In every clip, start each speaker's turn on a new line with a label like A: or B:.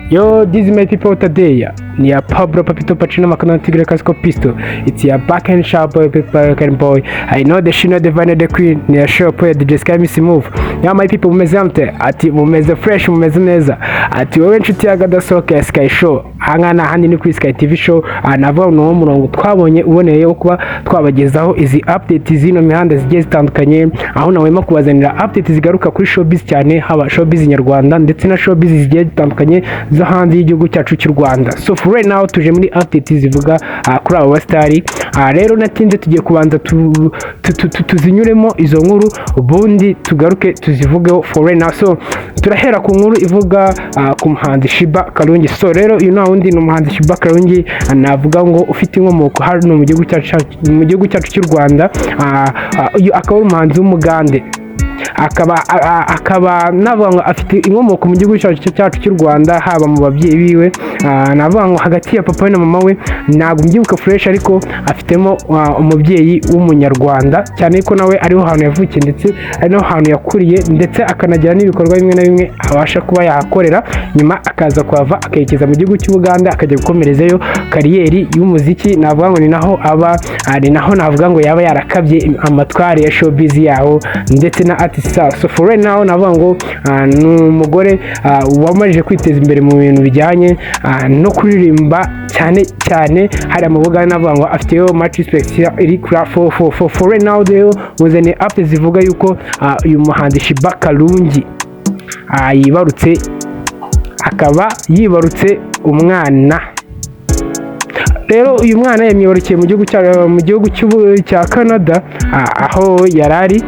A: Yo, this is my people today. Near Pablo Papito Pacino Macano Tigre Casco Pisto. It's your back end sharp boy, boy. I know the Shino Divine the Queen, near shop where the Jescamisi move. Yeah, my people mezamte, ati mumeze fresh, mumeze neza. Ati wowe nshuti ya Gadasoke Sky Show. Hangana handi ni kuri Sky TV Show. Nava no murongo twabonye uboneye kuba twabagezaho izi update zino mihanda zigiye zitandukanye. Aho nawema kubazanira update zigaruka kuri showbiz cyane, haba showbiz nyarwanda ndetse na showbiz zigiye zitandukanye zo hanze y'igihugu cyacu cy'u Rwanda. So for right now tuje muri update zivuga kuri aba bastari. Rero natinze tugiye kubanza tuzinyuremo izo nkuru ubundi tugaruke tuzivugeho for right now. So turahera ku nkuru ivuga ku muhanzi Sheebah Karungi. So rero uyu wundi ni umuhanzi Sheebah Karungi, navuga ngo ufite inkomoko hano mu gihugu cyacu cy'u Rwanda. Uyu akaba ari umuhanzi w'umugande, akaba navuga ngo afite inkomoko mu gihugu cyacu cy'u Rwanda, haba mu babyeyi biwe. Navuga ngo hagati ya papa na mama we ntabwo mbyibuka fresh, ariko afitemo umubyeyi w'umunyarwanda cyane ko nawe ariho hantu yavukiye ndetse ari no hantu yakuriye, ndetse akanagira n'ibikorwa bimwe na bimwe abasha kuba yahakorera, nyuma akaza kuhava akerekeza mu gihugu cy'Ubuganda akajya gukomerezayo kariyeri y'umuziki. Navuga ngo ni naho navuga ngo yaba yarakabye amatware ya showbiz yaho ndetse na artist. So for right now navuga ngo ni umugore wamaze kwiteza imbere mu bintu bijyanye no kuririmba cyane hari amavuga. Navuga ngo afiteyo much respect iri for right now. Rero muzane update zivuga yuko uyu muhanzi Sheebah Karungi yibarutse umwana. Rero uyu mwana yamwibarukiye mu gihugu cya Canada, aho yarari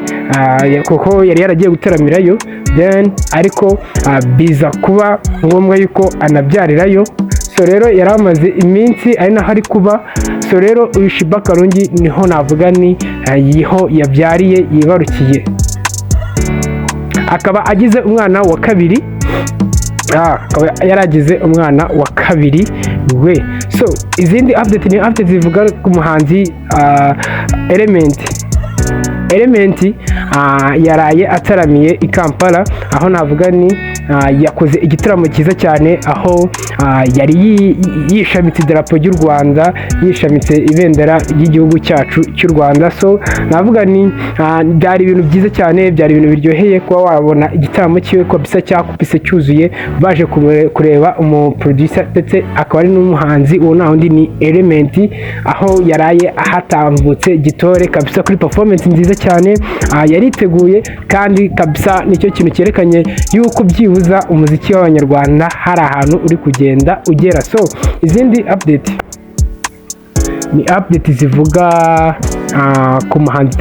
A: kuko yari yaragiye guteramirayo, then ariko biza kuba ngombwa yuko anabyarirayo. So rero yari amaze iminsi ari naho ari kuba. So rero uyu Sheebah Karungi niho navuga ni yiho yabyariye yibarukiye, akaba agize umwana wa kabiri. Yaragize umwana wa kabiri we. So izindi update ni update zivuga ku muhanzi Element yaraye ataramiye i Kampala, aho navuga ni yakoze igitaramo cyiza cyane, aho yari yishamitse idarapo ry'u Rwanda, yishamitse ibendera ry'igihugu cyacu cy'u Rwanda. So navuga ni byari ibintu byiza cyane, byari ibintu biryoheye kuba wabona igitaramo cyiwe kabisa cyakupise cyuzuye, baje kureba umuproducer ndetse akaba ari n'umuhanzi. Uwo wundi ni Element, aho yaraye ahatambutse gitore kabisa kuri performance nziza cyane. Yariteguye kandi kabisa nicyo kintu cyerekanye yuko byibuza umuziki w'abanyarwanda hari ahantu uri kugenda ugera. So izindi update ni update zivuga ku muhanzi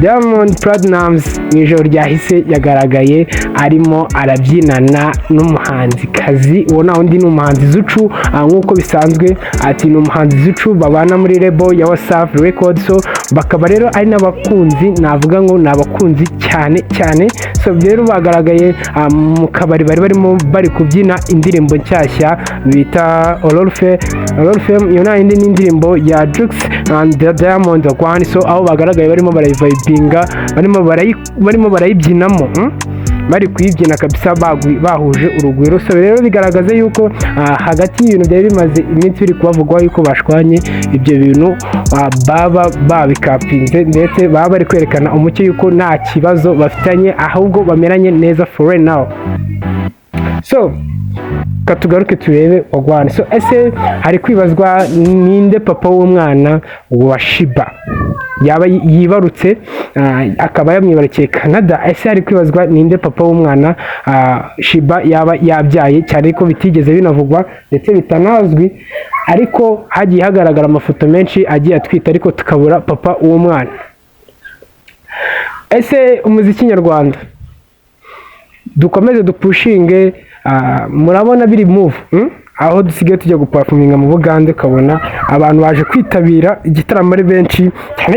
A: Diamond Platnumz. Mu ijoro ryahise yagaragaye arimo arabyinana n'umuhanzi kazi. Uwo wundi ni umuhanzi Zucu, nk'uko bisanzwe ati ni umuhanzi Zucu babana muri label ya Wasafi Records. So bakaba rero ari n'abakunzi, navuga ngo ni abakunzi cyane. So rero bagaragaye mu kabari bari kubyina indirimbo nshyashya bita Ololfe. Iyo ni indirimbo ya Jux and Diamond Wumwana. So aho bagaragaye barimo barayivibinga, barimo barayibyinamo, bari kuyibyina kabisa bahuje urugwiro. So rero bigaragaza yuko hagati y'ibintu byari bimaze iminsi biri kubavugwa yuko bashwanye, ibyo bintu baba babikapinze ndetse baba bari kwerekana umucyo yuko nta kibazo bafitanye, ahubwo bameranye neza for right now. So katugaruke turebe Wumwana. So ese hari kwibazwa ninde papa w'umwana wa Sheebah yaba yibarutse, akaba yamwibarukiye Canada. Ese hari kwibazwa ninde papa w'umwana Sheebah yaba yabyaye, cyane ko bitigeze binavugwa ndetse bitanazwi, ariko hagiye hagaragara amafoto menshi agiye atwita, ariko tukabura papa w'umwana. Ese umuziki nyarwanda dukomeze dupushinge, murabona biri move, aho dusigaye tujya guperforminga mu Bugande, ukabona abantu baje kwitabira igitaramo ari benshi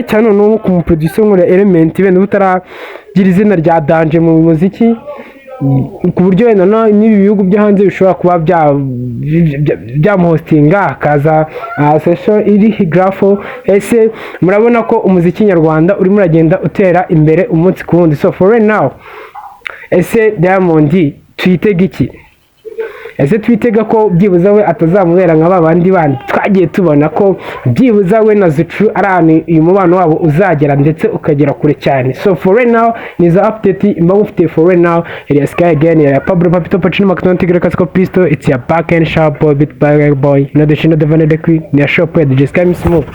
A: cyane n'uwo ku muproducer nk'ura Element, bende butaragira izina rya danje mu muziki, ku buryo wenda n'ibi bihugu byo hanze bishobora kuba byamuhostinga akaza session iri grafo. Ese murabona ko umuziki nyarwanda urimo uragenda utera imbere umunsi ku wundi. So for right now ese Diamond tuyitega iki? ese twitega ko byibuza we atazamubera nka babandi bandi twagiye tubona ko byibuza we na Zucu ari ahantu uyu mubano wabo uzagera ndetse ukagera kure cyane. So for right now ni za update imba mufite for right now. Area Sky again ya Pablo Papito Pacino Macton Tigre Casco Pisto. It's your back end sharp boy bit boy. You know the shino the vanilla queen. Ni shop ya DJ Sky Smooth.